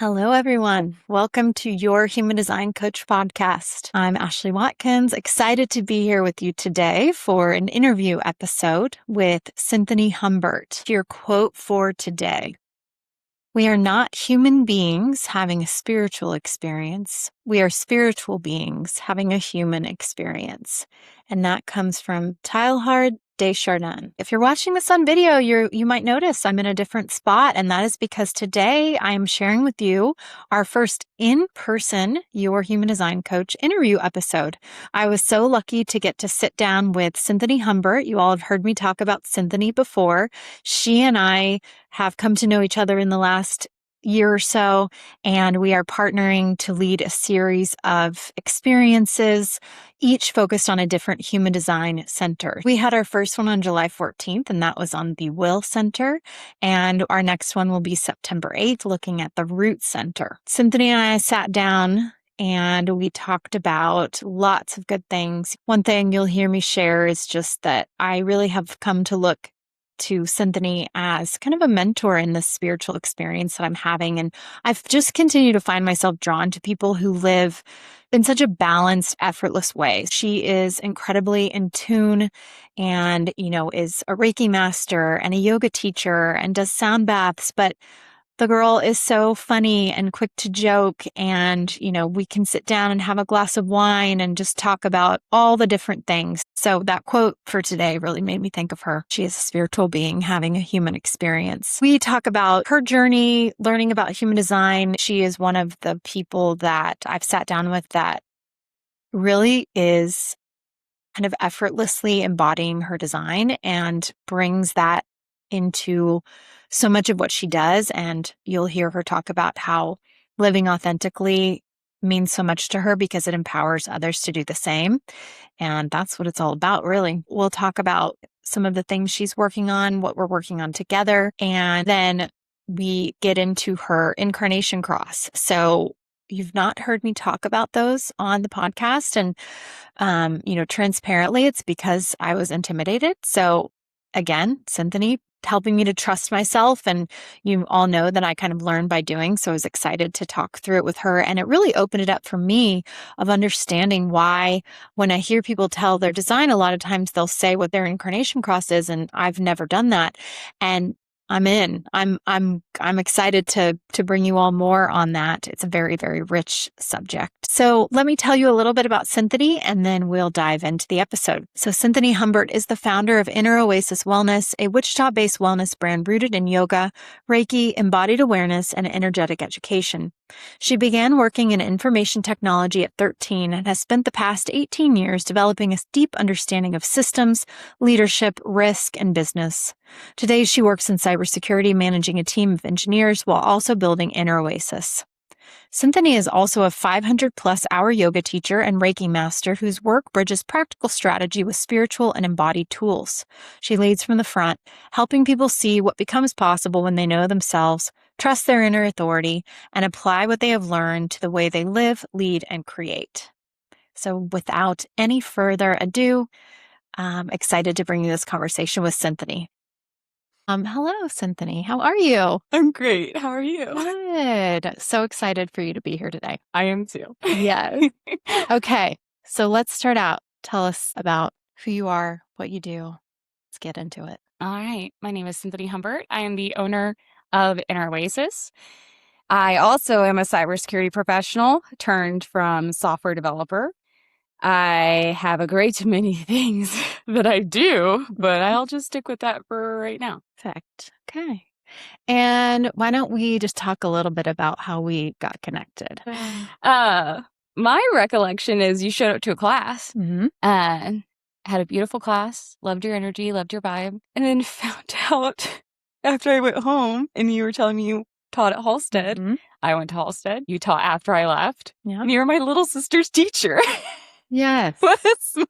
Hello, everyone. Welcome to your Human Design Coach podcast. I'm Ashley Watkins, excited to be here with you today for an interview episode with Synthanee Humbert. Your quote for today: "We are not human beings having a spiritual experience. We are spiritual beings having a human experience." And that comes from Teilhard de Chardin. If you're watching this on video, you might notice I'm in a different spot, and that is because today I'm sharing with you our first in-person Your Human Design Coach interview episode. I was so lucky to get to sit down with Synthanee Humbert. You all have heard me talk about Synthanee before. She and I have come to know each other in the last year or so, and we are partnering to lead a series of experiences, each focused on a different human design center. We had our first one on July 14th, and that was on the Will Center, and our next one will be September 8th, looking at the Root Center. Synthanee and I sat down and we talked about lots of good things. One thing you'll hear me share is just that I really have come to look to Synthanee as kind of a mentor in this spiritual experience that I'm having. And I've just continued to find myself drawn to people who live in such a balanced, effortless way. She is incredibly in tune and, is a Reiki Master and a yoga teacher and does sound baths, but the girl is so funny and quick to joke, and, we can sit down and have a glass of wine and just talk about all the different things. So that quote for today really made me think of her. She is a spiritual being having a human experience. We talk about her journey, learning about human design. She is one of the people that I've sat down with that really is kind of effortlessly embodying her design and brings that into so much of what she does. And you'll hear her talk about how living authentically means so much to her because it empowers others to do the same. And that's what it's all about, really. We'll talk about some of the things she's working on, what we're working on together, and then we get into her Incarnation Cross. So you've not heard me talk about those on the podcast. And, transparently, it's because I was intimidated. So again, Synthanee helping me to trust myself. And you all know that I kind of learned by doing. So I was excited to talk through it with her. And it really opened it up for me of understanding why when I hear people tell their design, a lot of times they'll say what their incarnation cross is. And I've never done that. And I'm in. I'm excited to bring you all more on that. It's a very, very rich subject. So let me tell you a little bit about Synthanee, and then we'll dive into the episode. So Synthanee Humbert is the founder of Inner Oasis Wellness, a Wichita-based wellness brand rooted in yoga, Reiki, embodied awareness, and energetic education. She began working in information technology at 13 and has spent the past 18 years developing a deep understanding of systems, leadership, risk, and business. Today, she works in cybersecurity, managing a team of engineers while also building Inner Oasis. Synthanee is also a 500-plus hour yoga teacher and Reiki Master whose work bridges practical strategy with spiritual and embodied tools. She leads from the front, helping people see what becomes possible when they know themselves, trust their inner authority, and apply what they have learned to the way they live, lead, and create. So without any further ado, I'm excited to bring you this conversation with Synthanee. Hello, Synthanee. How are you? I'm great. How are you? Good. So excited for you to be here today. I am too. Yes. Okay. So let's start out. Tell us about who you are, what you do. Let's get into it. All right. My name is Synthanee Humbert. I am the owner of Inner Oasis. I also am a cybersecurity professional turned from software developer. I have a great many things that I do, but I'll just stick with that for right now. Perfect. Okay. And why don't we just talk a little bit about how we got connected? My recollection is you showed up to a class and had a beautiful class, loved your energy, loved your vibe, and then found out after I went home and you were telling me you taught at Halstead. I went to Halstead. You taught after I left. Yeah. And you were my little sister's teacher. Yes. What a small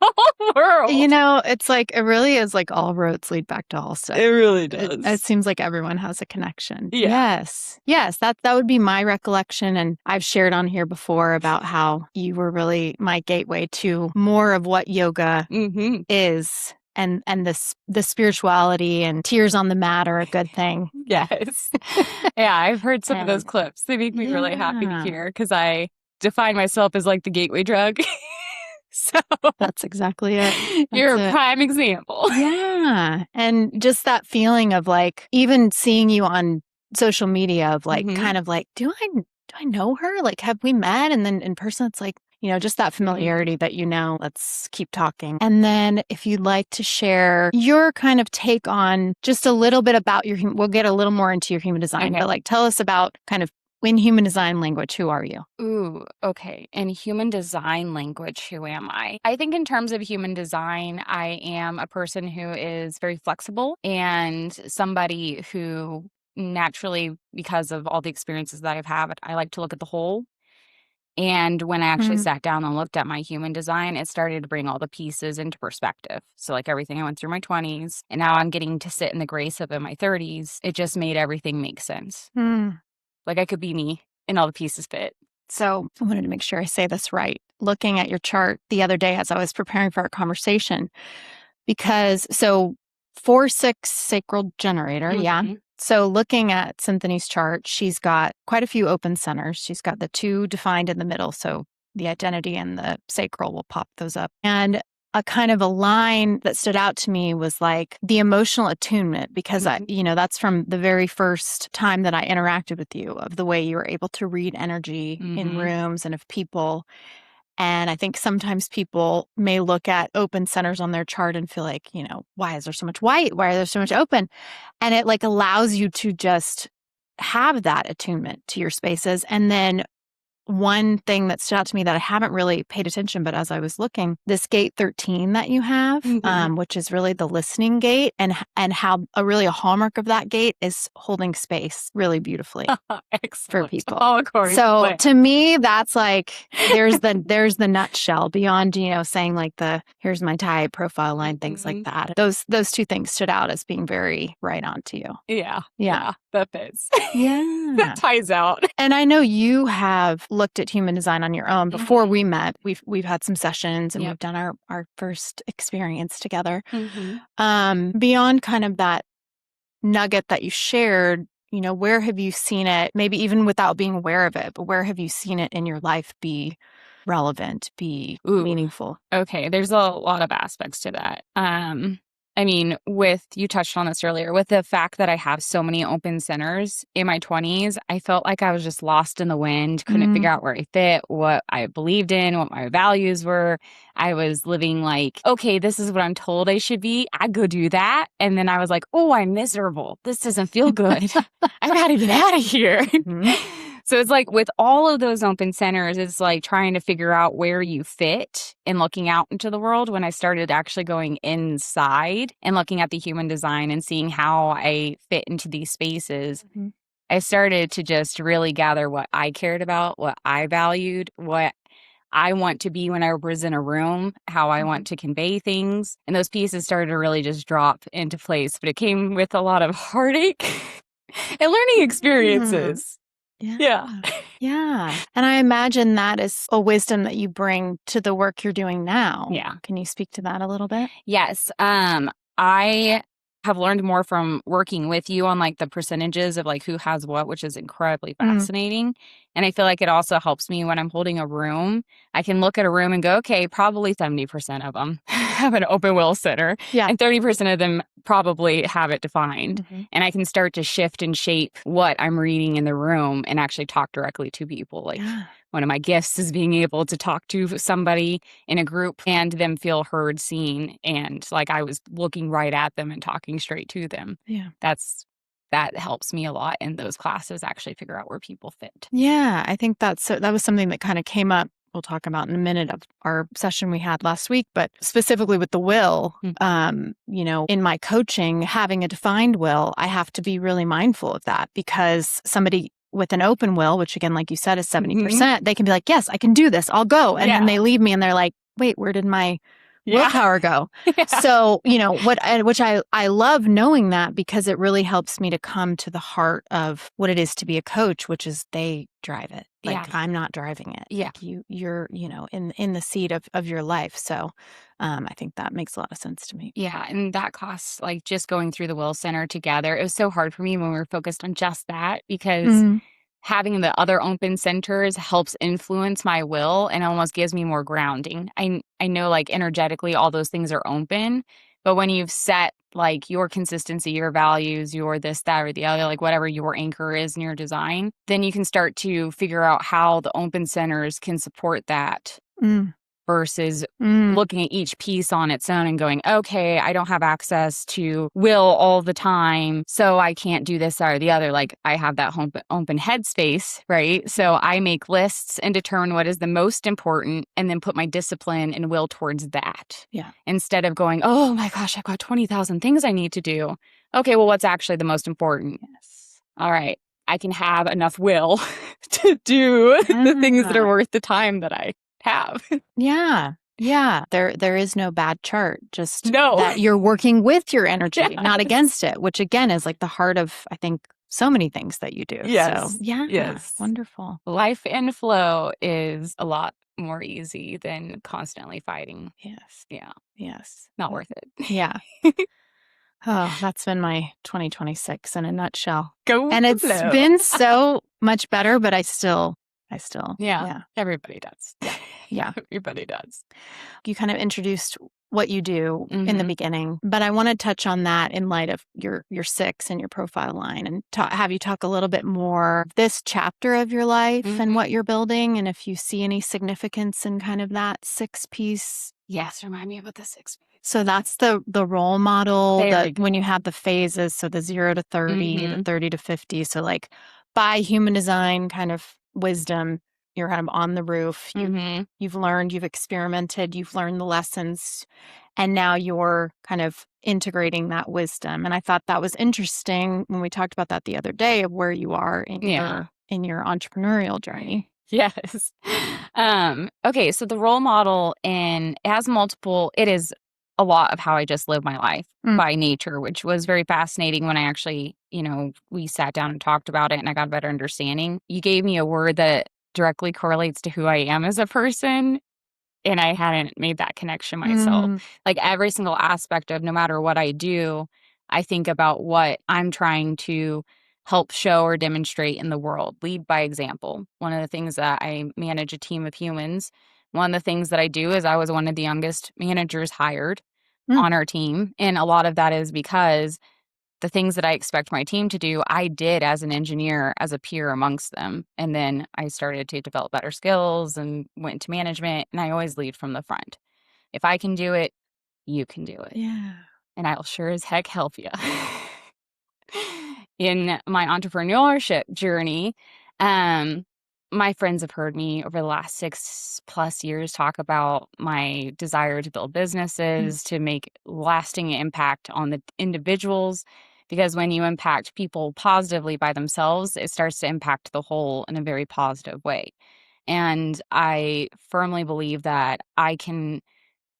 world. It's like, it really is like all roads lead back to Halstead. It really does. It seems like everyone has a connection. Yeah. Yes. That would be my recollection. And I've shared on here before about how you were really my gateway to more of what yoga is and the spirituality and tears on the mat are a good thing. Yes. Yeah, I've heard some of those clips. They make me really happy to hear because I define myself as like the gateway drug. So that's exactly it. You're a prime example. Yeah. And just that feeling of like, even seeing you on social media of like, kind of like, do I know her? Like, have we met? And then in person, it's like, just that familiarity that, let's keep talking. And then if you'd like to share your kind of take on just a little bit about we'll get a little more into your human design, but like, tell us about kind of in human design language, who are you? Ooh, okay. In human design language, who am I? I think in terms of human design, I am a person who is very flexible and somebody who naturally, because of all the experiences that I've had, I like to look at the whole. And when I actually sat down and looked at my human design, it started to bring all the pieces into perspective. So like everything I went through my 20s and now I'm getting to sit in the grace of in my 30s, it just made everything make sense. Like I could be me and all the pieces fit. So I wanted to make sure I say this right. Looking at your chart the other day as I was preparing for our conversation, because 4-6 sacral generator. Yeah. So looking at Synthanee's chart, she's got quite a few open centers. She's got the 2 defined in the middle. So the identity and the sacral, will pop those up. And a kind of a line that stood out to me was like the emotional attunement, because that's from the very first time that I interacted with you, of the way you were able to read energy in rooms and of people. And I think sometimes people may look at open centers on their chart and feel like, why is there so much white? Why is there so much open? And it like allows you to just have that attunement to your spaces. And then one thing that stood out to me that I haven't really paid attention, but as I was looking, this gate 13 that you have, which is really the listening gate, and how a hallmark of that gate is holding space really beautifully for people. Oh, of course. So to me, that's like, there's the nutshell beyond, saying like here's my type, profile line, things like that. Those 2 things stood out as being very right on to you. Yeah, that fits. Yeah. That ties out. And I know you have looked at human design on your own before we met. We've had some sessions and we've done our first experience together. Beyond kind of that nugget that you shared, where have you seen it, maybe even without being aware of it, but where have you seen it in your life be relevant, be meaningful? Okay, there's a lot of aspects to that. I mean, you touched on this earlier, with the fact that I have so many open centers in my 20s, I felt like I was just lost in the wind, couldn't figure out where I fit, what I believed in, what my values were. I was living like, okay, this is what I'm told I should be. I go do that. And then I was like, oh, I'm miserable. This doesn't feel good. I gotta get out of here. So it's like with all of those open centers, it's like trying to figure out where you fit and looking out into the world. When I started actually going inside and looking at the human design and seeing how I fit into these spaces, I started to just really gather what I cared about, what I valued, what I want to be when I was in a room, how I want to convey things. And those pieces started to really just drop into place. But it came with a lot of heartache and learning experiences. Yeah. And I imagine that is a wisdom that you bring to the work you're doing now. Yeah. Can you speak to that a little bit? Yes. I have learned more from working with you on like the percentages of like who has what, which is incredibly fascinating. And I feel like it also helps me when I'm holding a room. I can look at a room and go, okay, probably 70% of them have an open will center. And 30% of them probably have it defined. And I can start to shift and shape what I'm reading in the room and actually talk directly to people. Like one of my gifts is being able to talk to somebody in a group and them feel heard, seen, and like I was looking right at them and talking straight to them. That helps me a lot in those classes, actually figure out where people fit. Yeah, I think that was something that kind of came up. We'll talk about in a minute of our session we had last week, but specifically with the will, in my coaching, having a defined will, I have to be really mindful of that, because somebody with an open will, which again, like you said, is 70%, they can be like, yes, I can do this. I'll go. And then they leave me and they're like, wait, where did my willpower go. Yeah. So, which I love knowing that, because it really helps me to come to the heart of what it is to be a coach, which is they drive it. Like, I'm not driving it. Yeah. Like you're, in the seat of your life. So, I think that makes a lot of sense to me. Yeah. And that class, like just going through the Will Center together, it was so hard for me when we were focused on just that, because having the other open centers helps influence my will and almost gives me more grounding. I know, like, energetically all those things are open, but when you've set like your consistency, your values, your this, that, or the other, like whatever your anchor is in your design, then you can start to figure out how the open centers can support that. Versus looking at each piece on its own and going, okay, I don't have access to will all the time, so I can't do this or the other. Like, I have that open headspace, right? So I make lists and determine what is the most important and then put my discipline and will towards that. Yeah. Instead of going, oh my gosh, I've got 20,000 things I need to do. Okay, well, what's actually the most important? Yes. All right, I can have enough will to do the things that are worth the time that I have. Yeah. There is no bad chart, just No. that you're working with your energy, not against it, which again is like the heart of, I think, so many things that you do. Yes. So, yeah. Yes. Wonderful. Life in flow is a lot more easy than constantly fighting. Yes. Yeah. Yes. Not worth it. Yeah. Oh, that's been my 2026 in a nutshell. Go and it's flow. been so much better, but I still, yeah. Everybody does. Yeah. Everybody does. You kind of introduced what you do in the beginning, but I want to touch on that in light of your 6 and your profile line, and have you talk a little bit more this chapter of your life and what you're building, and if you see any significance in kind of that 6 piece. Yes, remind me about the 6 piece. So that's the role model that when you have the phases, so the 0 to 30, the 30 to 50. So like by human design kind of wisdom, you're kind of on the roof. You've learned, you've experimented, you've learned the lessons, and now you're kind of integrating that wisdom. And I thought that was interesting when we talked about that the other day, of where you are in your entrepreneurial journey. Yes. Okay, so the role model, and it is a lot of how I just live my life by nature, which was very fascinating when I actually, we sat down and talked about it and I got a better understanding. You gave me a word that directly correlates to who I am as a person, and I hadn't made that connection myself. Like every single aspect of no matter what I do, I think about what I'm trying to help show or demonstrate in the world. Lead by example. One of the things that I manage a team of humans. One of the things that I do is I was one of the youngest managers hired on our team. And a lot of that is because the things that I expect my team to do, I did as an engineer, as a peer amongst them. And then I started to develop better skills and went into management. And I always lead from the front. If I can do it, you can do it. Yeah. And I'll sure as heck help you. In my entrepreneurship journey, my friends have heard me over the last 6+ years talk about my desire to build businesses, to make lasting impact on the individuals, because when you impact people positively by themselves, it starts to impact the whole in a very positive way. And I firmly believe that I can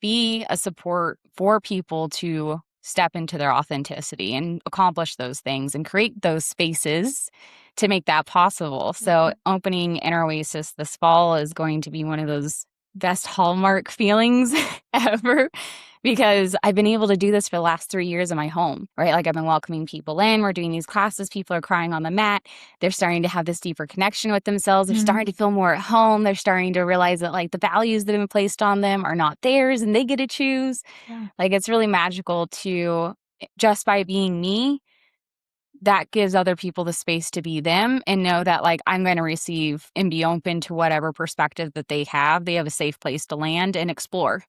be a support for people to step into their authenticity and accomplish those things and create those spaces to make that possible. So opening Inner Oasis this fall is going to be one of those best hallmark feelings ever, because I've been able to do this for the last 3 years in my home, right? Like I've been welcoming people in, we're doing these classes, people are crying on the mat, they're starting to have this deeper connection with themselves, they're starting to feel more at home, they're starting to realize that like the values that have been placed on them are not theirs and they get to choose. Like it's really magical to, just by being me, that gives other people the space to be them and know that like I'm going to receive and be open to whatever perspective that they have. They have a safe place to land and explore.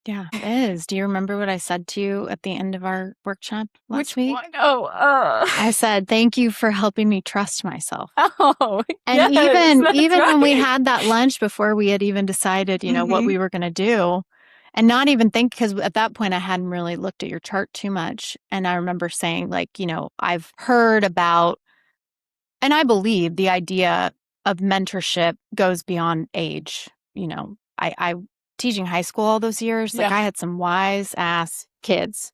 Yeah, it is. Do you remember what I said to you at the end of our workshop last week? One? Oh, I said, thank you for helping me trust myself. Oh, and yes, even right. when we had that lunch before we had even decided, what we were going to do, and not even think, because at that point I hadn't really looked at your chart too much. And I remember saying like, I've heard about, and I believe the idea of mentorship goes beyond age. I teaching high school all those years, like Yeah. I had some wise ass kids.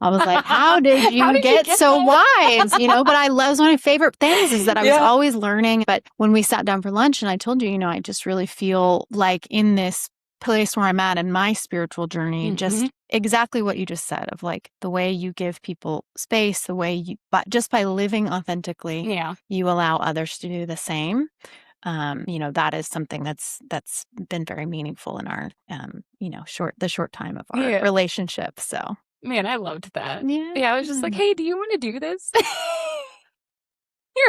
I was like, how did How you did you get get so there? wise? But I love, one of my favorite things is that I was Yeah. always learning. But when we sat down for lunch and I told you, I just really feel like in this place where I'm at in my spiritual journey, just exactly what you just said of like the way you give people space, the way you, but just by living authentically, Yeah. you allow others to do the same. That is something that's been very meaningful in our, the short time of our Yeah. relationship. So. Man, I loved that. Yeah. Yeah, I was just like, hey, do you want to do this?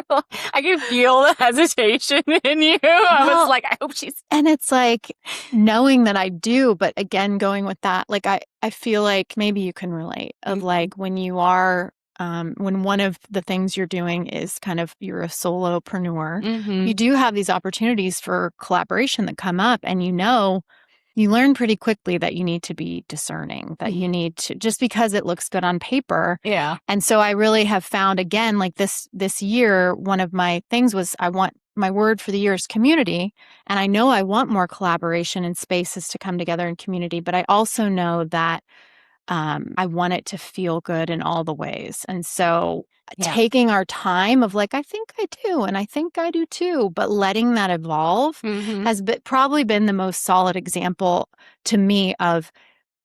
I can feel the hesitation in you. I was Well, like, I hope she's. And it's like knowing that I do, but again, going with that, like I feel like maybe you can relate of like when you are, when one of the things you're doing is kind of you're a solopreneur, you do have these opportunities for collaboration that come up, and you learn pretty quickly that you need to be discerning, that you need to, just because it looks good on paper. Yeah. And so I really have found, again, like this year, one of my things was my word for the year is community. And I know I want more collaboration and spaces to come together in community, but I also know that I want it to feel good in all the ways. And so taking our time of like, I think I do, and I think I do too, but letting that evolve has probably been the most solid example to me of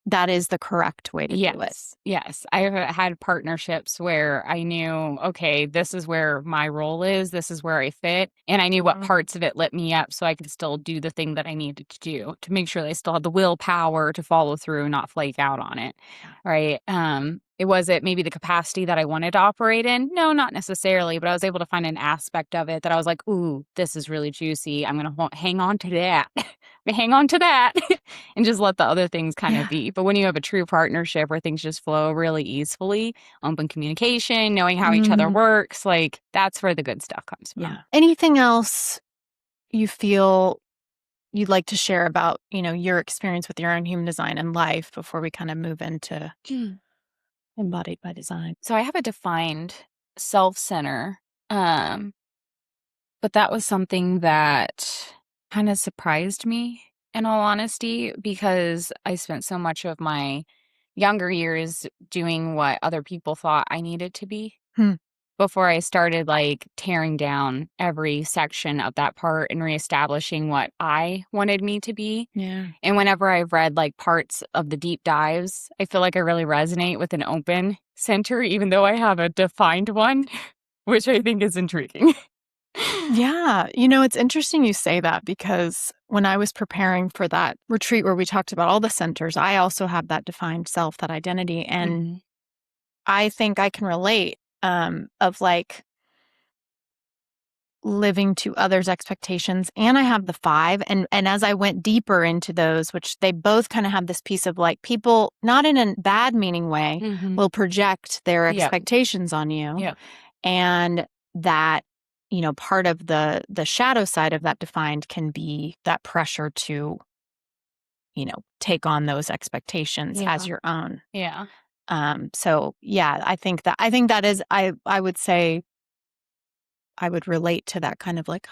that is the correct way to do it. Yes. I have had partnerships where I knew, okay, this is where my role is. This is where I fit. And I knew what parts of it lit me up so I could still do the thing that I needed to do to make sure they still had the willpower to follow through and not flake out on it. Right. Was it maybe the capacity that I wanted to operate in? No, not necessarily, but I was able to find an aspect of it that I was like, ooh, this is really juicy. I'm going to hang on to that. Hang on to that and just let the other things kind of be. But when you have a true partnership where things just flow really easily, open communication, knowing how each other works, like that's where the good stuff comes from. Yeah. Anything else you feel you'd like to share about, your experience with your own human design and life before we kind of move into Embodied by Design? So I have a defined self-center, but that was something that kind of surprised me, in all honesty, because I spent so much of my younger years doing what other people thought I needed to be before I started like tearing down every section of that part and reestablishing what I wanted me to be. Yeah. And whenever I've read like parts of the deep dives, I feel like I really resonate with an open center, even though I have a defined one, which I think is intriguing. Yeah. It's interesting you say that because when I was preparing for that retreat where we talked about all the centers, I also have that defined self, that identity. And I think I can relate of like living to others' expectations. And I have the 5. And as I went deeper into those, which they both kind of have this piece of like people, not in a bad meaning way, will project their expectations on you. Yeah. And that, part of the shadow side of that defined can be that pressure to, take on those expectations as your own. Yeah. So yeah, I think that is, I would say I would relate to that kind of like,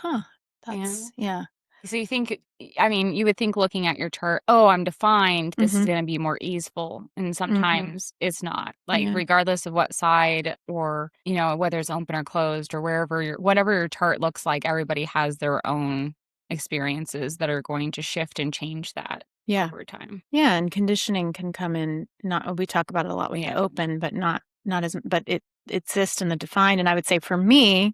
that's, yeah. So you think, you would think looking at your chart, oh, I'm defined, this is going to be more easeful. And sometimes it's not. Like, regardless of what side or, whether it's open or closed or whatever your chart looks like, everybody has their own experiences that are going to shift and change that over time. Yeah. And conditioning can come in, we talk about it a lot when you open, but not but it exists in the defined. And I would say for me,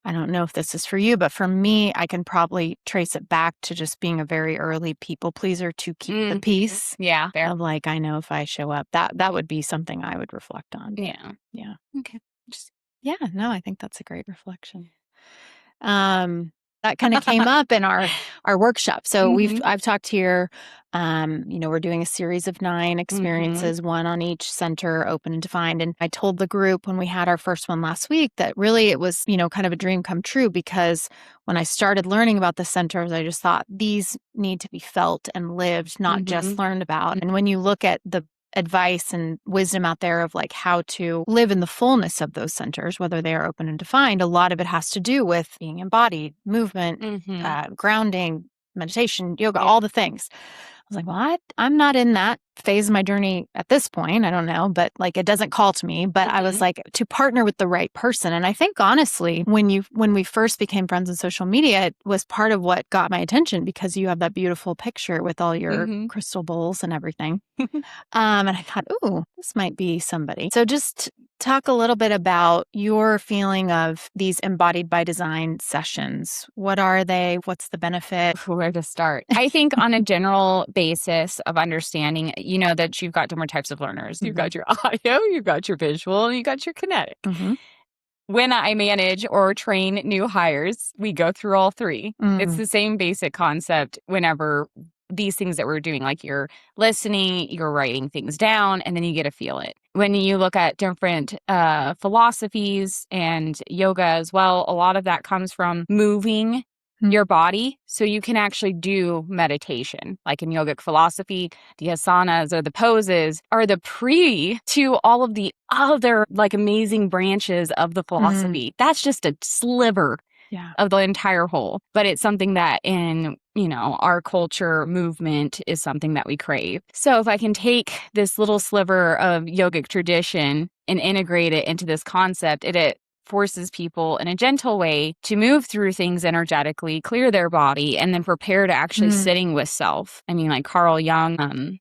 I don't know if this is for you, but for me, I can probably trace it back to just being a very early people pleaser to keep the peace. Yeah. Fair. Of like, I know if I show up, that would be something I would reflect on. Yeah. Yeah. Okay. Yeah. No, I think that's a great reflection. That kind of came up in our workshop. So I've talked here, we're doing a series of 9 experiences, 1 on each center, open and defined. And I told the group when we had our first one last week that really it was, kind of a dream come true, because when I started learning about the centers, I just thought these need to be felt and lived, not just learned about. And when you look at the advice and wisdom out there of like how to live in the fullness of those centers, whether they are open and defined, a lot of it has to do with being embodied, movement, grounding, meditation, yoga, all the things. was like, well, I'm not in that phase of my journey at this point. I don't know, but like it doesn't call to me. But I was like, to partner with the right person. And I think honestly, when we first became friends on social media, it was part of what got my attention because you have that beautiful picture with all your crystal bowls and everything. And I thought, ooh, this might be somebody. So just talk a little bit about your feeling of these Embodied by Design sessions. What are they? What's the benefit? Where to start? I think on a general basis of understanding, you know, that you've got different types of learners. You've got your audio, you've got your visual, and you've got your kinetic. When I manage or train new hires, we go through all three. It's the same basic concept whenever these things that we're doing, like you're listening, you're writing things down, and then you get to feel it. When you look at different philosophies and yoga as well, a lot of that comes from moving your body so you can actually do meditation. Like in yogic philosophy, the asanas or the poses are the pre to all of the other like amazing branches of the philosophy. That's just a sliver of the entire whole. But it's something that in, you know, our culture movement is something that we crave. So if I can take this little sliver of yogic tradition and integrate it into this concept, it forces people in a gentle way to move through things energetically, clear their body, and then prepare to actually sitting with self. I mean, like Carl Jung,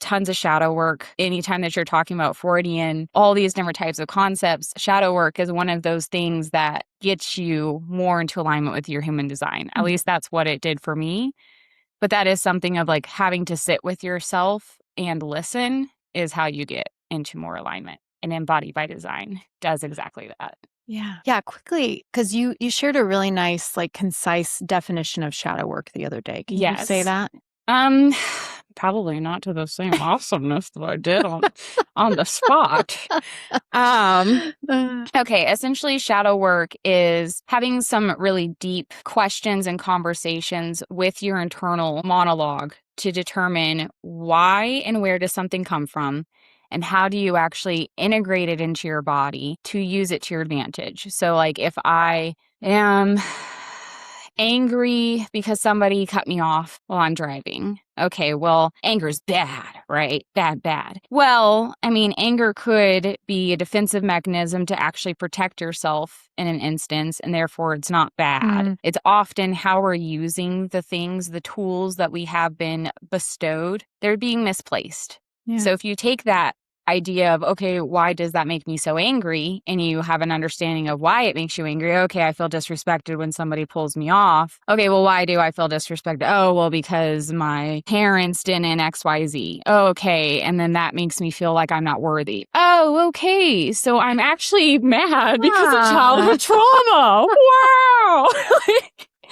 tons of shadow work. Anytime that you're talking about Freudian, all these different types of concepts, shadow work is one of those things that gets you more into alignment with your human design. At least that's what it did for me. But that is something of like having to sit with yourself and listen is how you get into more alignment. And Embodied by Design does exactly that. Yeah. Yeah. Quickly, because you shared a really nice, like concise definition of shadow work the other day. Can you say that? Probably not to the same awesomeness that I did on the spot. Okay, essentially shadow work is having some really deep questions and conversations with your internal monologue to determine why and where does something come from and how do you actually integrate it into your body to use it to your advantage. So like if I am angry because somebody cut me off while I'm driving. Okay, well, anger is bad, right? Bad. Well, I mean, anger could be a defensive mechanism to actually protect yourself in an instance, and therefore it's not bad. It's often how we're using the things, the tools that we have been bestowed, they're being misplaced. So if you take that idea of, okay, why does that make me so angry? And you have an understanding of why it makes you angry. Okay, I feel disrespected when somebody pulls me off. Okay, well, why do I feel disrespected? Oh, well, because my parents didn't XYZ. Oh, okay. And then that makes me feel like I'm not worthy. Oh, okay. So I'm actually mad because of childhood trauma. Wow.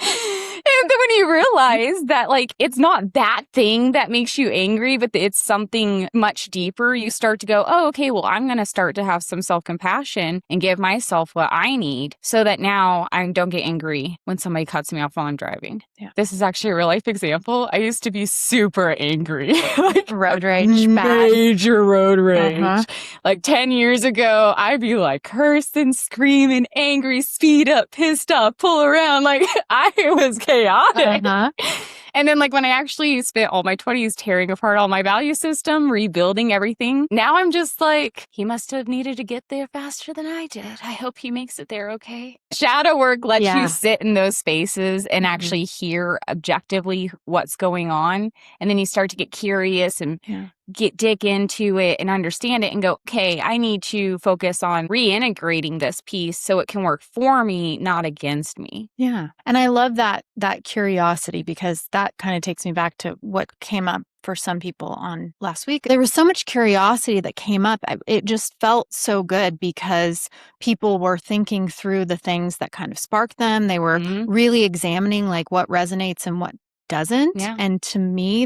And then when you realize that, like, it's not that thing that makes you angry, but it's something much deeper, you start to go, oh, okay, well, I'm going to start to have some self-compassion and give myself what I need so that now I don't get angry when somebody cuts me off while I'm driving. This is actually a real life example. I used to be super angry. Like road rage. Major road rage. Like 10 years ago, I'd be like cursing, screaming, angry, speed up, pissed off, pull around. Like I was chaotic. And then like when I actually spent all my 20s tearing apart all my value system, rebuilding everything, now I'm just like, he must have needed to get there faster than I did. I hope he makes it there okay. Shadow work lets you sit in those spaces and actually hear objectively what's going on. And then you start to get curious and dig into it and understand it and go, okay, I need to focus on reintegrating this piece so it can work for me, not against me. Yeah. And I love that curiosity because that kind of takes me back to what came up for some people on last week. There was so much curiosity that came up. It just felt so good because people were thinking through the things that kind of sparked them. They were really examining like what resonates and what doesn't. And to me,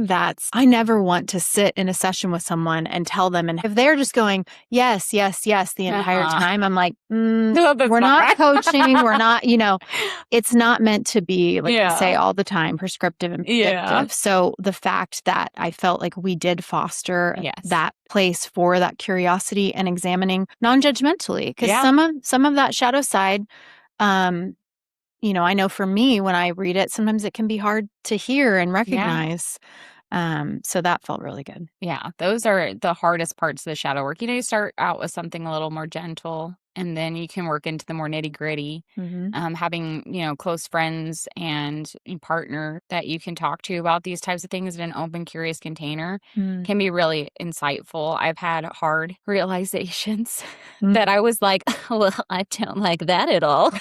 I never want to sit in a session with someone and tell them. And if they're just going, yes, yes, yes, the entire time, I'm like, we're not coaching. We're not, it's not meant to be like say all the time prescriptive and predictive. So the fact that I felt like we did foster that place for that curiosity and examining non-judgmentally, because some of that shadow side, I know for me, when I read it, sometimes it can be hard to hear and recognize. So that felt really good. Yeah, those are the hardest parts of the shadow work. You start out with something a little more gentle, and then you can work into the more nitty gritty. Mm-hmm. Having, close friends and a partner that you can talk to about these types of things in an open, curious container can be really insightful. I've had hard realizations that I was like, well, I don't like that at all.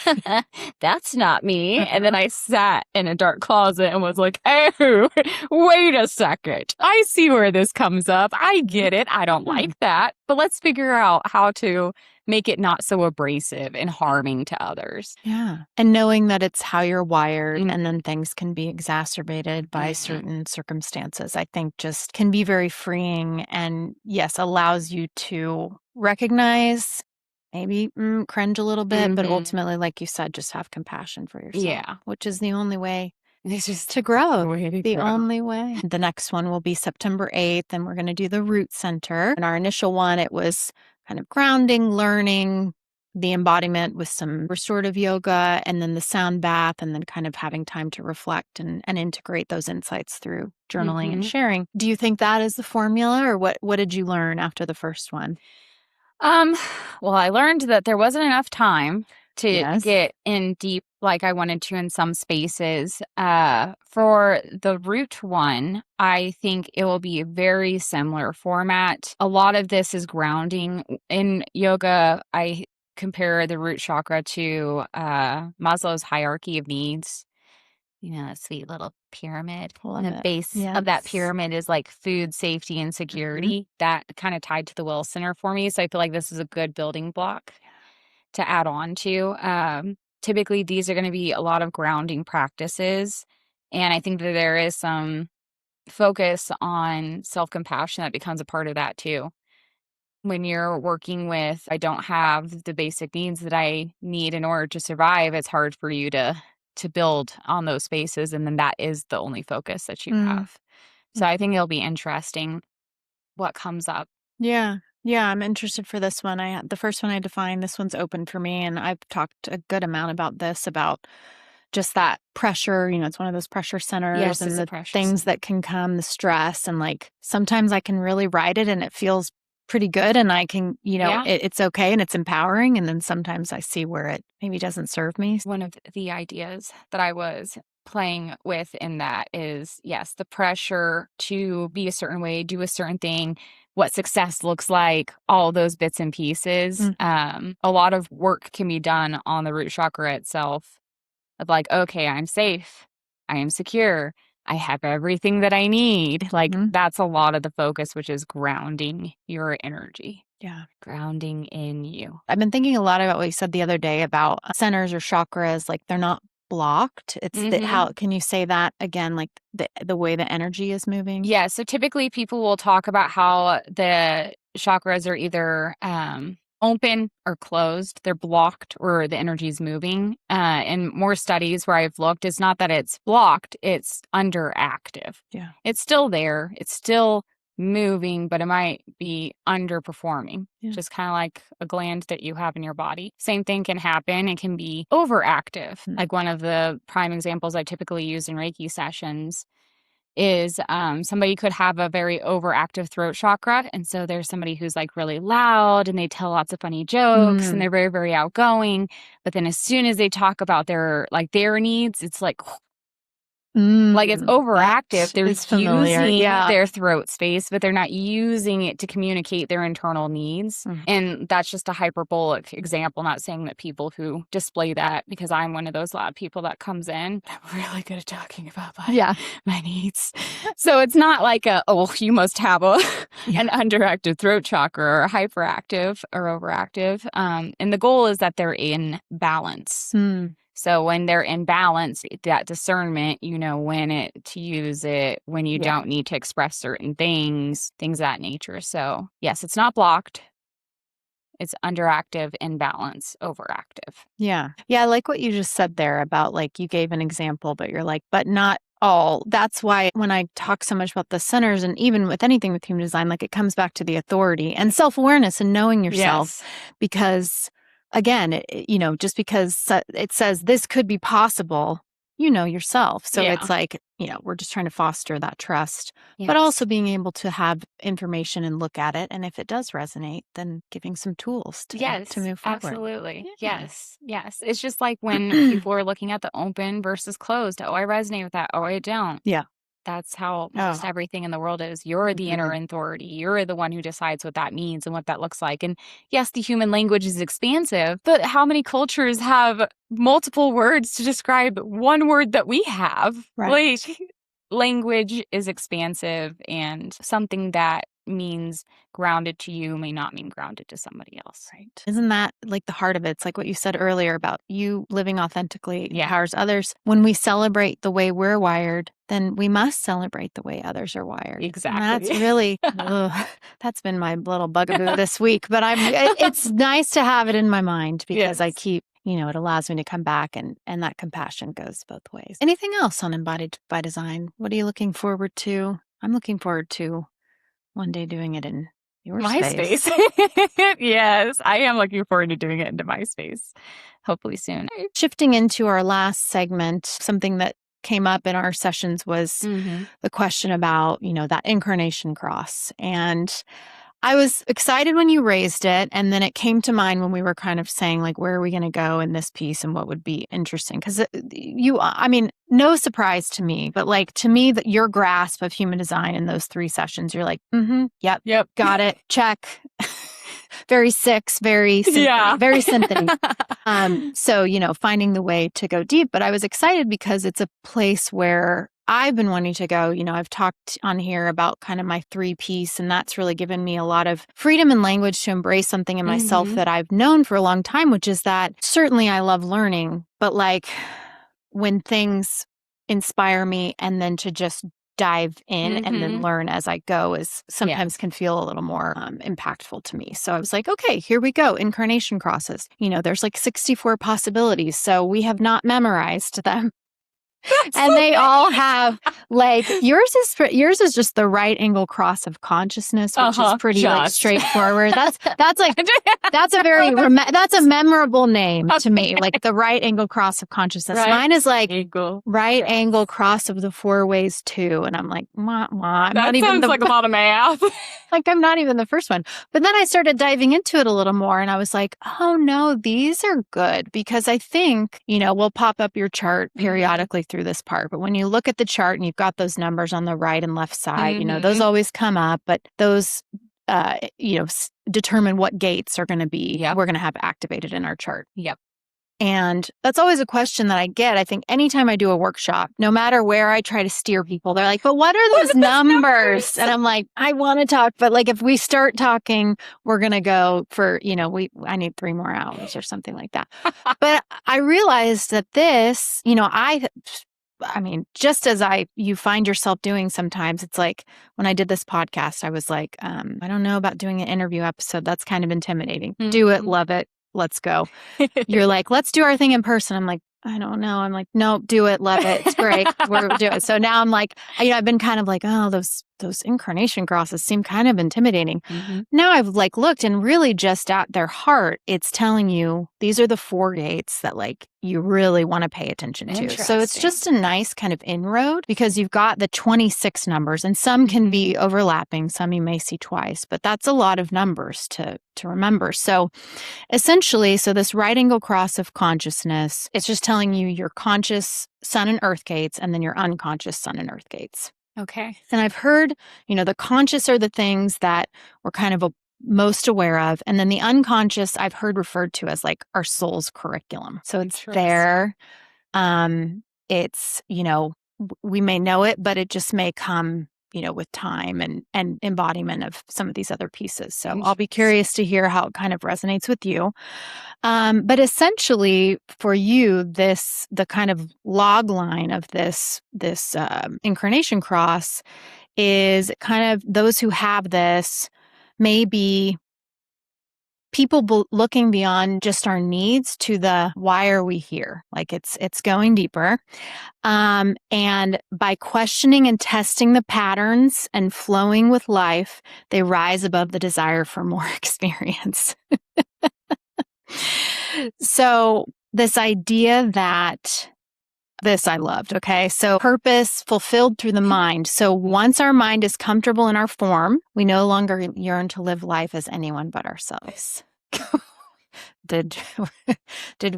That's not me. And then I sat in a dark closet and was like, oh, wait a second. I see where this comes up. I get it. I don't like that. But let's figure out how to make it not so abrasive and harming to others. Yeah. And knowing that it's how you're wired and then things can be exacerbated by certain circumstances, I think just can be very freeing and, yes, allows you to recognize, maybe cringe a little bit, but ultimately, like you said, just have compassion for yourself. Yeah. Which is the only way It's just to grow. the only way. The next one will be September 8th, and we're going to do the Root Center. And our initial one, it was kind of grounding, learning, the embodiment with some restorative yoga, and then the sound bath, and then kind of having time to reflect and integrate those insights through journaling and sharing. Do you think that is the formula, or what did you learn after the first one? Well, I learned that there wasn't enough time to get in deep like I wanted to in some spaces. For the root one, I think it will be a very similar format. A lot of this is grounding. In yoga, I compare the root chakra to Maslow's hierarchy of needs. A sweet little pyramid. And the base of that pyramid is like food, safety, and security. That kind of tied to the will center for me. So I feel like this is a good building block to add on to. Typically, these are going to be a lot of grounding practices. And I think that there is some focus on self-compassion that becomes a part of that too. When you're working with, I don't have the basic needs that I need in order to survive, it's hard for you to build on those spaces. And then that is the only focus that you have. So I think it'll be interesting what comes up. Yeah. Yeah, I'm interested for this one. The first one I defined, this one's open for me. And I've talked a good amount about this, about just that pressure. It's one of those pressure centers and the things that can come, the stress. And like, sometimes I can really ride it and it feels pretty good. And I can, it's okay and it's empowering. And then sometimes I see where it maybe doesn't serve me. One of the ideas that I was playing with in that is, yes, the pressure to be a certain way, do a certain thing, what success looks like, all those bits and pieces. A lot of work can be done on the root chakra itself of like, okay, I'm safe, I am secure, I have everything that I need. Like that's a lot of the focus, which is grounding your energy. Yeah. Grounding in you. I've been thinking a lot about what you said the other day about centers or chakras, like they're not blocked. It's how can you say that again, like the way the energy is moving? Yeah, so typically people will talk about how the chakras are either open or closed, they're blocked, or the energy is moving. In more studies where I've looked, it's not that it's blocked, it's underactive. Yeah. It's still there, it's still moving, but it might be underperforming. Just kind of like a gland that you have in your body. Same thing can happen. It can be overactive. Like one of the prime examples I typically use in Reiki sessions is somebody could have a very overactive throat chakra. And so there's somebody who's like really loud and they tell lots of funny jokes and they're very, very outgoing. But then as soon as they talk about their needs, it's like it's overactive. They're using their throat space, but they're not using it to communicate their internal needs. And that's just a hyperbolic example, not saying that people who display that, because I'm one of those loud people that comes in, I'm really good at talking about my needs. So it's not like you must have an underactive throat chakra or hyperactive or overactive. And the goal is that they're in balance. So when they're in balance, that discernment, when to use it, when you don't need to express certain things of that nature. So yes, it's not blocked. It's underactive, in balance, overactive. Yeah. Yeah, I like what you just said there about like you gave an example, but you're like, but not all. That's why when I talk so much about the centers and even with anything with human design, like it comes back to the authority and self-awareness and knowing yourself. Because again, just because it says this could be possible you know yourself. So Yeah. it's like, we're just trying to foster that trust, but Yes. also being able to have information and look at it. And if it does resonate, then giving some tools to move forward. Absolutely. Yeah. Yes. It's just like when people are looking at the open versus closed. Oh, I resonate with that. Oh, I don't. Yeah. That's how most everything in the world is. You're the inner authority. You're the one who decides what that means and what that looks like. And yes, the human language is expansive, but how many cultures have multiple words to describe one word that we have? Right. Like, language is expansive, and something that means grounded to you may not mean grounded to somebody else. Right. Isn't that like the heart of it? It's like what you said earlier about you living authentically empowers others. When we celebrate the way we're wired, then we must celebrate the way others are wired. Exactly. And that's really, that's been my little bugaboo this week. But it's nice to have it in my mind because I keep, it allows me to come back and that compassion goes both ways. Anything else on Embodied by Design? What are you looking forward to? I'm looking forward to one day doing it in your space. Yes, I am looking forward to doing it into my space, hopefully soon. Shifting into our last segment, something that came up in our sessions was the question about, that Incarnation Cross. And I was excited when you raised it. And then it came to mind when we were kind of saying, like, where are we going to go in this piece and what would be interesting? Because no surprise to me, but like to me, that your grasp of human design in those 3 sessions, you're like, yep, got it, check. Very Six, very Synthanee, very Synthanee. So, finding the way to go deep. But I was excited because it's a place where I've been wanting to go. I've talked on here about kind of my 3-piece, and that's really given me a lot of freedom and language to embrace something in myself that I've known for a long time, which is that certainly I love learning, but like when things inspire me and then to just dive in and then learn as I go is sometimes can feel a little more impactful to me. So I was like, okay, here we go. Incarnation crosses. There's like 64 possibilities. So we have not memorized them. And they all have like yours is just the right angle cross of consciousness, which is pretty like straightforward. That's a memorable name to me, like the right angle cross of consciousness. Right. Mine is like right angle cross of the 4 ways too, and I'm like, I'm not even like a lot of math. Like I'm not even the first one. But then I started diving into it a little more, and I was like, oh no, these are good because I think we'll pop up your chart periodically through this part. But when you look at the chart and you've got those numbers on the right and left side, those always come up, but those, determine what gates are going to be, we're going to have activated in our chart. Yep. And that's always a question that I get. I think anytime I do a workshop, no matter where I try to steer people, they're like, but what are those numbers? And I'm like, I want to talk, but like if we start talking, we're going to go for, I need 3 more hours or something like that. But I realized that this, I mean, just as you find yourself doing sometimes, it's like when I did this podcast, I was like, I don't know about doing an interview episode. That's kind of intimidating. Do it, love it. Let's go. You're like, let's do our thing in person. I'm like, I don't know. I'm like, no, do it. Love it. It's great. We're doing it. So now I'm like, I've been kind of like, oh, those incarnation crosses seem kind of intimidating. Now I've like looked and really just at their heart, it's telling you these are the 4 gates that like you really want to pay attention to. So it's just a nice kind of inroad because you've got the 26 numbers and some can be overlapping. Some you may see twice, but that's a lot of numbers to remember. So essentially, this right angle cross of consciousness, it's just telling you your conscious sun and earth gates and then your unconscious sun and earth gates. Okay. And I've heard, the conscious are the things that we're kind of most aware of. And then the unconscious I've heard referred to as like our soul's curriculum. So it's there. It's, we may know it, but it just may come, with time and embodiment of some of these other pieces. So I'll be curious to hear how it kind of resonates with you. But essentially for you, the kind of log line of this incarnation cross is kind of those who have this may be people looking beyond just our needs to the why are we here? Like it's going deeper. And by questioning and testing the patterns and flowing with life, they rise above the desire for more experience. So this idea that This I loved. Okay. So purpose fulfilled through the mind. So once our mind is comfortable in our form, we no longer yearn to live life as anyone but ourselves. Did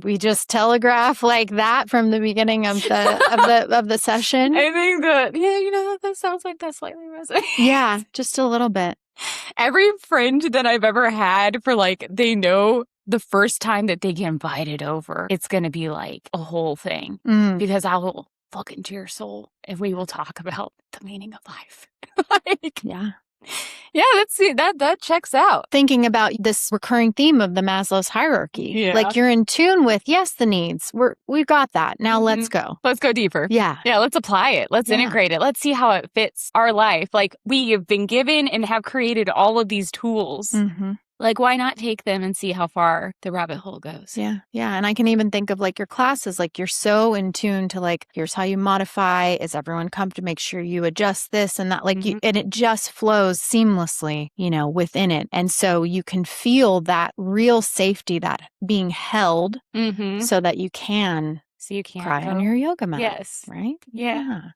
we just telegraph like that from the beginning of the session? I think that, that sounds like that slightly resonates. Yeah, just a little bit. Every friend that I've ever had they know the first time that they get invited over, it's going to be like a whole thing because I will look into your soul and we will talk about the meaning of life. Yeah. Yeah, that checks out. Thinking about this recurring theme of the Maslow's hierarchy. Yeah. Like you're in tune with, yes, the needs. We've got that. Now let's go. Let's go deeper. Yeah. Yeah, let's apply it. Let's integrate it. Let's see how it fits our life. Like we have been given and have created all of these tools. Mm-hmm. Like, why not take them and see how far the rabbit hole goes? Yeah. Yeah. And I can even think of like your classes, like you're so in tune to like, here's how you modify. Is everyone come to make sure you adjust this and that? Like, and it just flows seamlessly, within it. And so you can feel that real safety, that being held so that you can. So you can't cry on your yoga mat. Yes. Right? Yeah.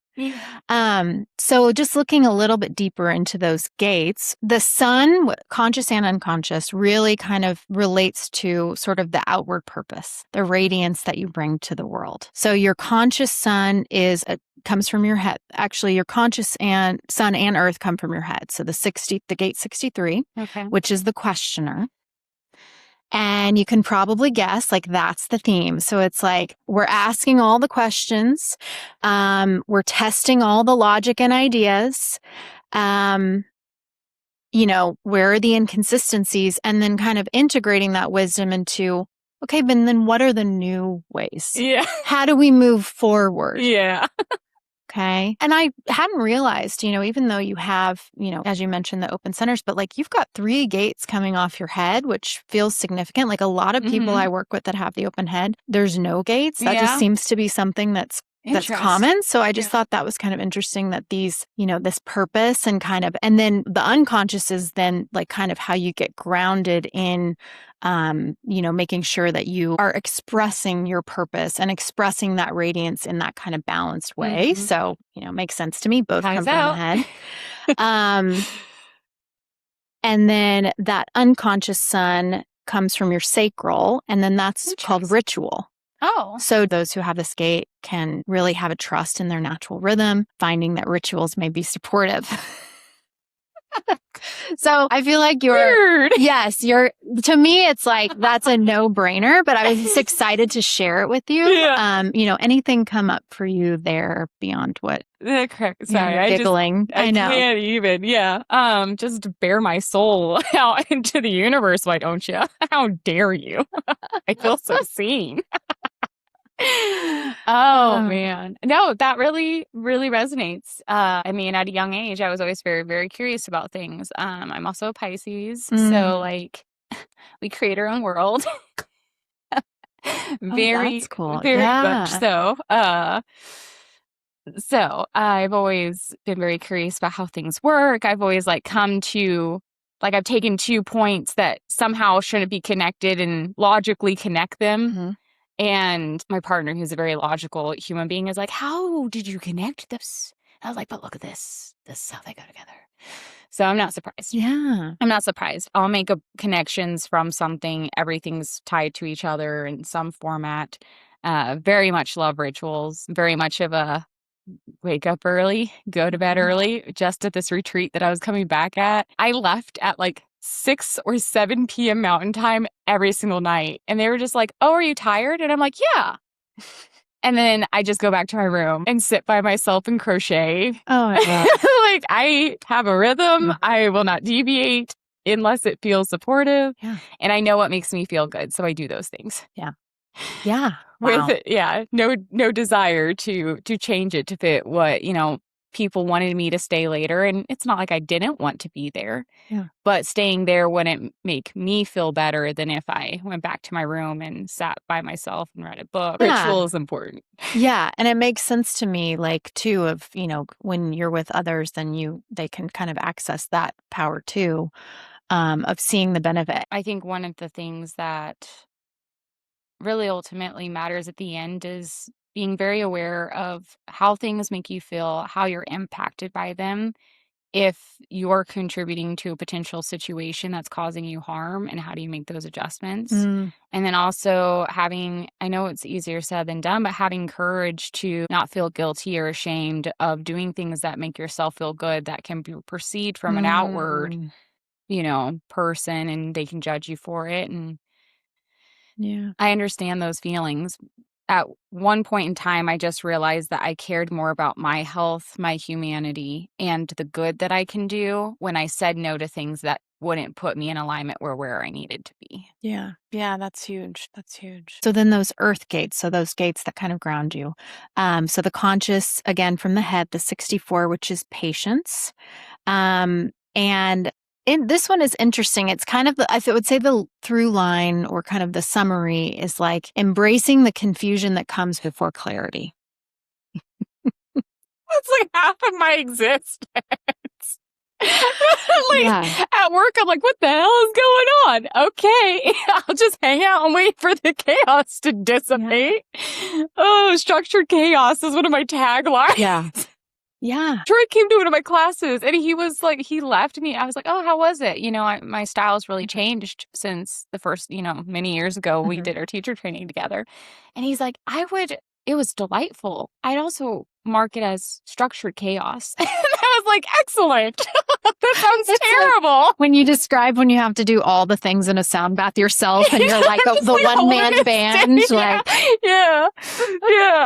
So just looking a little bit deeper into those gates, the sun, conscious and unconscious, really kind of relates to sort of the outward purpose, the radiance that you bring to the world. So your conscious sun comes from your head. Actually, your conscious and sun and earth come from your head. So the gate 63, which is the questioner. And you can probably guess, like, that's the theme. So it's like, we're asking all the questions. We're testing all the logic and ideas. Where are the inconsistencies? And then kind of integrating that wisdom into, okay, but then what are the new ways? Yeah. How do we move forward? Yeah. Okay. And I hadn't realized, even though you have, as you mentioned, the open centers, but like you've got 3 gates coming off your head, which feels significant. Like a lot of people I work with that have the open head, there's no gates. That just seems to be something that's common. So I just thought that was kind of interesting that these, this purpose and then the unconscious is then like kind of how you get grounded in, making sure that you are expressing your purpose and expressing that radiance in that kind of balanced way. So, makes sense to me. Both come from the head. And then that unconscious sun comes from your sacral, and then that's called ritual. Oh. So those who have this gate can really have a trust in their natural rhythm, finding that rituals may be supportive. So I feel like to me, it's like, that's a no-brainer, but I was just excited to share it with you. Yeah. Anything come up for you there beyond what? Correct. Sorry, giggling. I know. Can't even. Yeah. Just bare my soul out into the universe. Why don't you? How dare you? I feel so seen. Oh man. No, that really, really resonates. At a young age, I was always very, very curious about things. I'm also a Pisces. So like we create our own world. Very, that's cool. Very much so. So I've always been very curious about how things work. I've always come to, I've taken 2 points that somehow shouldn't be connected and logically connect them. And my partner, who's a very logical human being, is like, how did you connect this? And I was like, but look at this. This is how they go together. So I'm not surprised. Yeah. I'm not surprised. I'll make connections from something. Everything's tied to each other in some format. Very much love rituals. Very much of a wake up early, go to bed early. Just at this retreat that I was coming back at, I left at 6 or 7 p.m. Mountain Time every single night. And they were just like, oh, are you tired? And I'm like, yeah. And then I just go back to my room and sit by myself and crochet. Oh, my God. I have a rhythm. I will not deviate unless it feels supportive. Yeah. And I know what makes me feel good. So I do those things. Yeah. Yeah. Wow. With no desire to change it to fit what, people wanted me to stay later. And it's not like I didn't want to be there. Yeah. But staying there wouldn't make me feel better than if I went back to my room and sat by myself and read a book. Yeah. Ritual is important. Yeah. And it makes sense to me, too, of, when you're with others, then they can kind of access that power too, of seeing the benefit. I think one of the things that really ultimately matters at the end is being very aware of how things make you feel, how you're impacted by them, if you're contributing to a potential situation that's causing you harm, and how do you make those adjustments? Mm, And then also having, I know it's easier said than done, but having courage to not feel guilty or ashamed of doing things that make yourself feel good, that can be perceived from an outward, mm, person, and they can judge you for it. And yeah. I understand those feelings. At one point in time, I just realized that I cared more about my health, my humanity, and the good that I can do when I said no to things that wouldn't put me in alignment where I needed to be. Yeah. Yeah. That's huge. That's huge. So then those earth gates, so those gates that kind of ground you. So the conscious, again, from the head, the 64, which is patience. And this one is interesting. It's kind of, I would say the through line or kind of the summary is like embracing the confusion that comes before clarity. That's like half of my existence. At work, I'm like, what the hell is going on? Okay, I'll just hang out and wait for the chaos to dissipate. Yeah. Oh, structured chaos is one of my taglines. Yeah. Yeah. Troy came to one of my classes and he was like, he left me. I was like, oh, how was it? My style's really changed since the first, many years ago we did our teacher training together. And he's like, it was delightful. I'd also mark it as structured chaos. And I was like, excellent. That sounds terrible. Like when you describe when you have to do all the things in a sound bath yourself and you're like the one-man band. Yeah.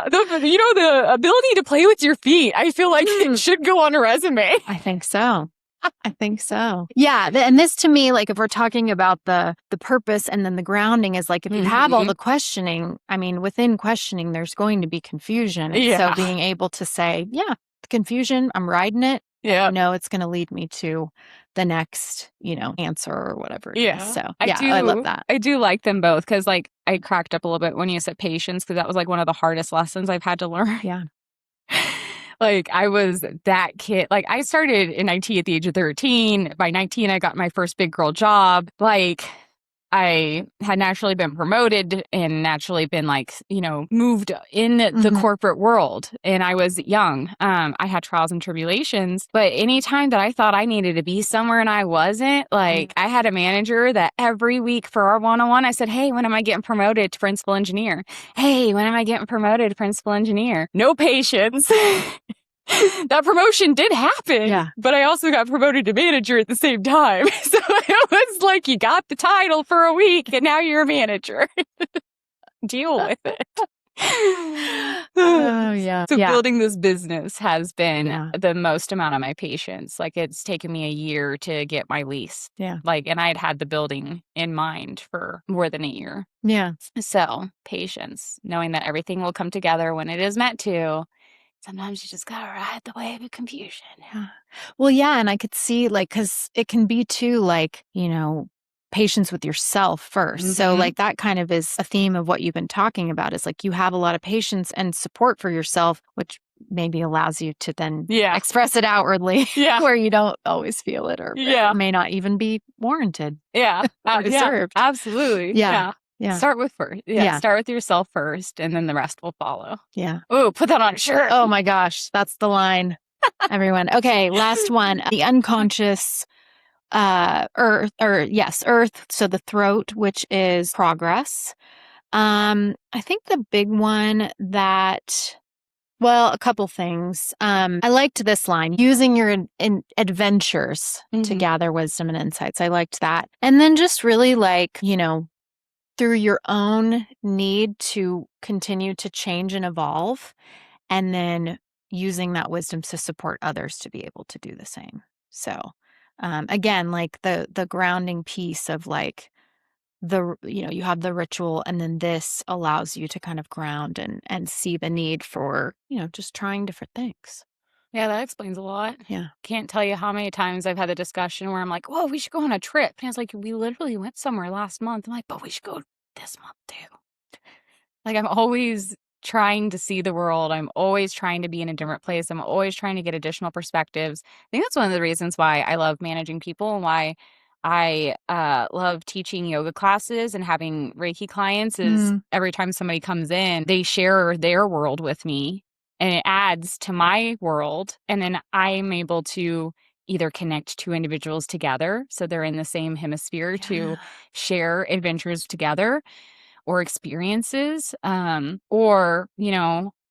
The ability to play with your feet, I feel like it should go on a resume. I think so. Yeah. And this to me, like if we're talking about the purpose and then the grounding is like, if you have all the questioning, I mean, within questioning, there's going to be confusion. So being able to say, yeah, the confusion, I'm riding it. Yeah. No, it's going to lead me to the next, answer or whatever it is. So I love that. I do like them both because like I cracked up a little bit when you said patience because that was like one of the hardest lessons I've had to learn. Yeah. Like I was that kid. Like I started in IT at the age of 13. By 19, I got my first big girl job. Like I had naturally been promoted and naturally been like, moved in the corporate world. And I was young. I had trials and tribulations. But anytime that I thought I needed to be somewhere and I wasn't, like I had a manager that every week for our one-on-one, I said, hey, when am I getting promoted to principal engineer? Hey, when am I getting promoted to principal engineer? No patience. That promotion did happen, but I also got promoted to manager at the same time. So it was like, you got the title for a week and now you're a manager. Deal with it. Oh, yeah. So building this business has been the most amount of my patience. Like it's taken me a year to get my lease. Yeah. Like, and I'd had the building in mind for more than a year. Yeah. So patience, knowing that everything will come together when it is meant to. Sometimes you just gotta ride the wave of confusion. Yeah. Well, yeah. And I could see like, cause it can be too like, patience with yourself first. So like that kind of is a theme of what you've been talking about is like you have a lot of patience and support for yourself, which maybe allows you to then express it outwardly where you don't always feel it or it may not even be warranted. Yeah. Deserved. Absolutely. Yeah. Start with first. Start with yourself first and then the rest will follow. Yeah. Oh, put that on a shirt. Oh my gosh. That's the line. Everyone. Okay. Last one. The unconscious earth. So the throat, which is progress. I think the big one a couple things. I liked this line, using your adventures to gather wisdom and insights. I liked that. And then just really like, through your own need to continue to change and evolve, and then using that wisdom to support others to be able to do the same. So, again, like the grounding piece of like you have the ritual, and then this allows you to kind of ground and see the need for, just trying different things. Yeah, that explains a lot. Yeah. Can't tell you how many times I've had the discussion where I'm like, whoa, we should go on a trip. And I was like, we literally went somewhere last month. I'm like, but we should go this month too. Like I'm always trying to see the world. I'm always trying to be in a different place. I'm always trying to get additional perspectives. I think that's one of the reasons why I love managing people and why I love teaching yoga classes and having Reiki clients is every time somebody comes in, they share their world with me and it adds to my world. And then I'm able to either connect two individuals together so they're in the same hemisphere to share adventures together or experiences. Or,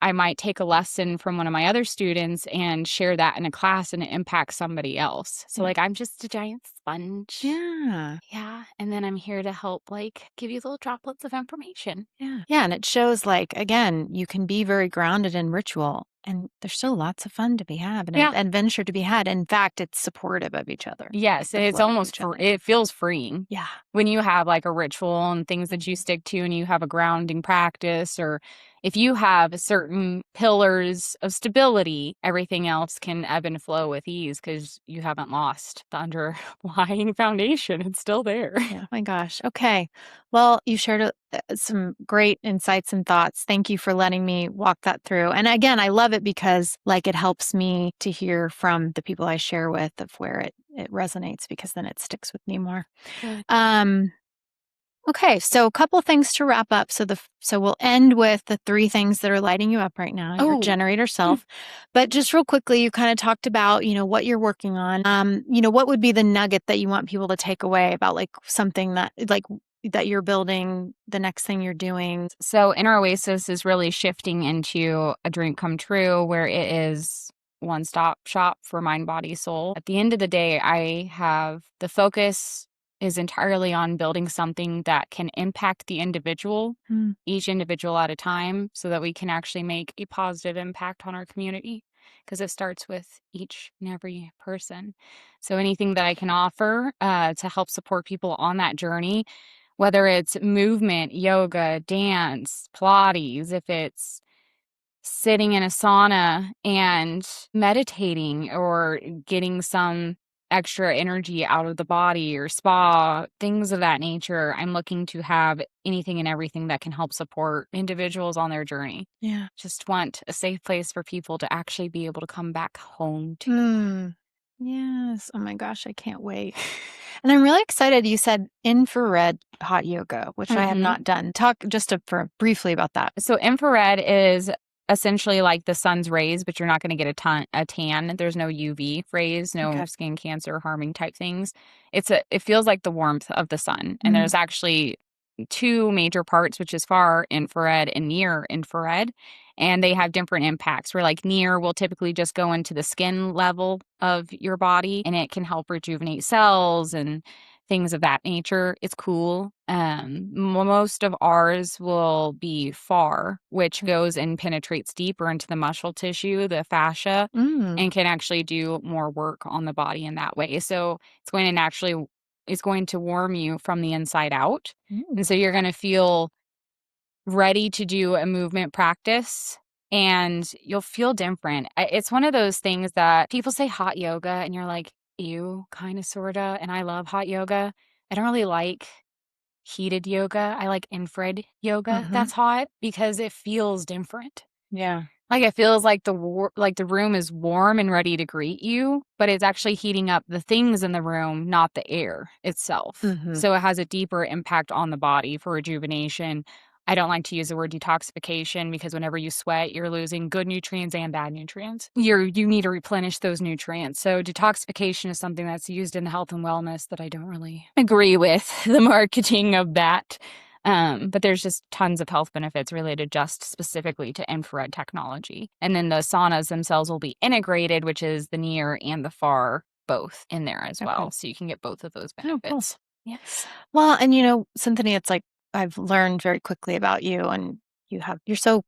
I might take a lesson from one of my other students and share that in a class and it impacts somebody else. So like I'm just a giant sponge. Yeah. Yeah. And then I'm here to help give you little droplets of information. Yeah. Yeah. And it shows again, you can be very grounded in ritual and there's still lots of fun to be had and adventure to be had. In fact, it's supportive of each other. Yes. And it's almost, it feels freeing. Yeah. When you have a ritual and things that you stick to and you have a grounding practice, or if you have certain pillars of stability, everything else can ebb and flow with ease because you haven't lost the underlying foundation. It's still there. Yeah. Oh my gosh. Okay. Well, you shared some great insights and thoughts. Thank you for letting me walk that through. And again, I love it because it helps me to hear from the people I share with of where it resonates because then it sticks with me more. Good. Okay, so a couple things to wrap up. So we'll end with the 3 things that are lighting you up right now, your generator self. But just real quickly, you kind of talked about, what you're working on. What would be the nugget that you want people to take away about something that that you're building, the next thing you're doing? So Inner Oasis is really shifting into a dream come true where it is one-stop shop for mind, body, soul. At the end of the day, I have the focus is entirely on building something that can impact the individual, each individual at a time, so that we can actually make a positive impact on our community, because it starts with each and every person. So anything that I can offer to help support people on that journey, whether it's movement, yoga, dance, Pilates, if it's sitting in a sauna and meditating or getting some extra energy out of the body or spa, things of that nature. I'm looking to have anything and everything that can help support individuals on their journey. Yeah. Just want a safe place for people to actually be able to come back home to. Yes. Oh my gosh, I can't wait. And I'm really excited. You said infrared hot yoga, which I have not done. Talk just briefly about that. So infrared is essentially like the sun's rays, but you're not going to get a tan. There's no UV rays, no skin cancer harming type things. It feels like the warmth of the sun. And there's actually 2 major parts, which is far infrared and near infrared. And they have different impacts where near will typically just go into the skin level of your body and it can help rejuvenate cells and things of that nature. It's cool. Most of ours will be far, which goes and penetrates deeper into the muscle tissue, the fascia, and can actually do more work on the body in that way. So it's going to warm you from the inside out. And so you're going to feel ready to do a movement practice and you'll feel different. It's one of those things that people say hot yoga and you're like, ew, kind of, sort of. And I love hot yoga. I don't really like heated yoga. I like infrared yoga that's hot because it feels different. Yeah. It feels like the room is warm and ready to greet you, but it's actually heating up the things in the room, not the air itself. So it has a deeper impact on the body for rejuvenation. I don't like to use the word detoxification because whenever you sweat, you're losing good nutrients and bad nutrients. You need to replenish those nutrients. So detoxification is something that's used in health and wellness that I don't really agree with the marketing of that. But there's just tons of health benefits related just specifically to infrared technology. And then the saunas themselves will be integrated, which is the near and the far both in there as well. So you can get both of those benefits. Oh, cool. Yes. Well, and Synthanee, it's I've learned very quickly about you and you're so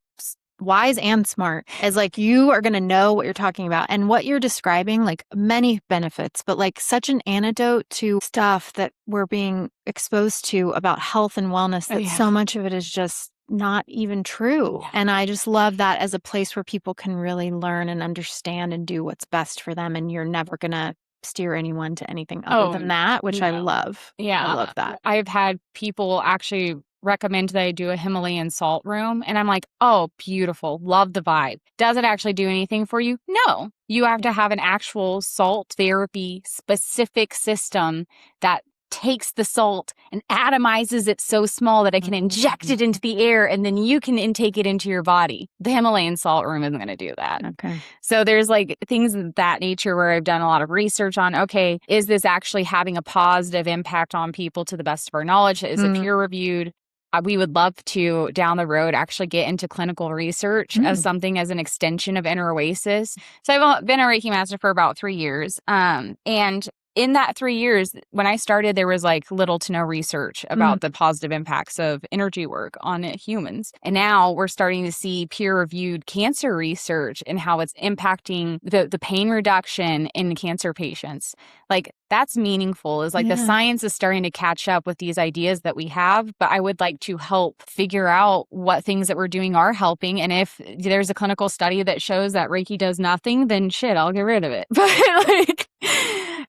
wise and smart. As you are going to know what you're talking about and what you're describing, many benefits, but such an antidote to stuff that we're being exposed to about health and wellness that so much of it is just not even true. Yeah. And I just love that as a place where people can really learn and understand and do what's best for them. And you're never going to steer anyone to anything other than that, which I love. Yeah. I love that. I've had people actually recommend that I do a Himalayan salt room. And I'm like, oh, beautiful. Love the vibe. Does it actually do anything for you? No. You have to have an actual salt therapy specific system that takes the salt and atomizes it so small that it can inject it into the air, and then you can intake it into your body. The Himalayan salt room isn't going to do that. Okay. So there's like things of that nature where I've done a lot of research on, okay, is this actually having a positive impact on people to the best of our knowledge? Is it peer reviewed? We would love to, down the road, actually get into clinical research as something as an extension of Inner Oasis. So I've been a Reiki Master for about 3 years. And in that 3 years, when I started, there was like little to no research about the positive impacts of energy work on humans. And now we're starting to see peer-reviewed cancer research and how it's impacting the pain reduction in cancer patients. Like, that's meaningful. Is like the science is starting to catch up with these ideas that we have, but I would like to help figure out what things that we're doing are helping. And if there's a clinical study that shows that Reiki does nothing, then shit, I'll get rid of it. But like,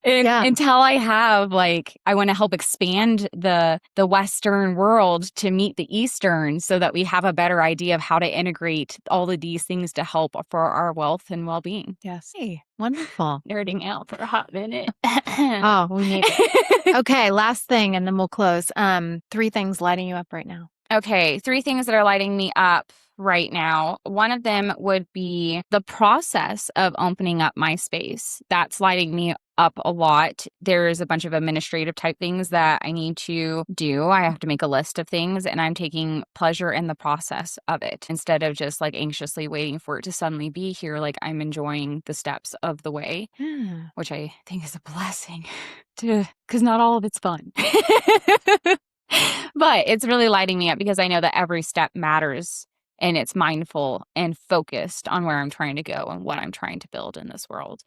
until I have I want to help expand the Western world to meet the Eastern, so that we have a better idea of how to integrate all of these things to help for our wealth and well-being. Yes. Hey, wonderful. Nerding out for a hot minute. Oh, we need it. Okay, last thing, and then we'll close. 3 things lighting you up right now. Okay, 3 things that are lighting me up right now. One of them would be the process of opening up my space. That's lighting me up a lot. There's a bunch of administrative type things that I need to do. I have to make a list of things, and I'm taking pleasure in the process of it instead of just anxiously waiting for it to suddenly be here. I'm enjoying the steps of the way, which I think is a blessing because not all of it's fun. But it's really lighting me up because I know that every step matters, and it's mindful and focused on where I'm trying to go and what I'm trying to build in this world.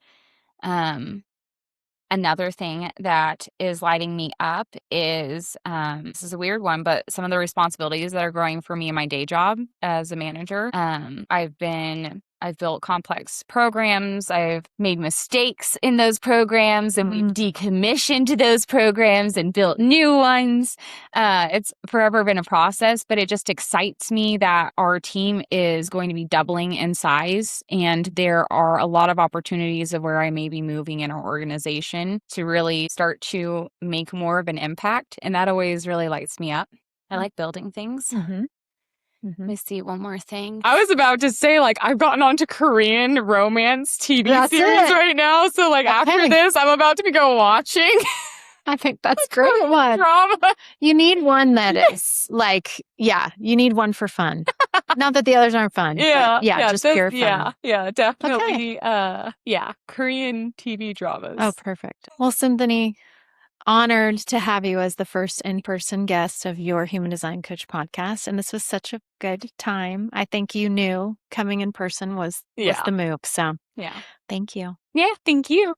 Another thing that is lighting me up is, this is a weird one, but some of the responsibilities that are growing for me in my day job as a manager. I've built complex programs. I've made mistakes in those programs, and we've decommissioned those programs and built new ones. It's forever been a process, but it just excites me that our team is going to be doubling in size, and there are a lot of opportunities of where I may be moving in our organization to really start to make more of an impact, and that always really lights me up. I like building things. Let me see, one more thing. I was about to say, I've gotten onto Korean romance TV series right now. So, after this, I'm about to go watching. I think that's a great one. Drama. You need one that is you need one for fun. Not that the others aren't fun. Just pure fun. Yeah, definitely. Okay. Korean TV dramas. Oh, perfect. Well, Synthanee, honored to have you as the first in-person guest of your Human Design Coach podcast. And this was such a good time. I think you knew coming in person was the move. So thank you. Yeah, thank you.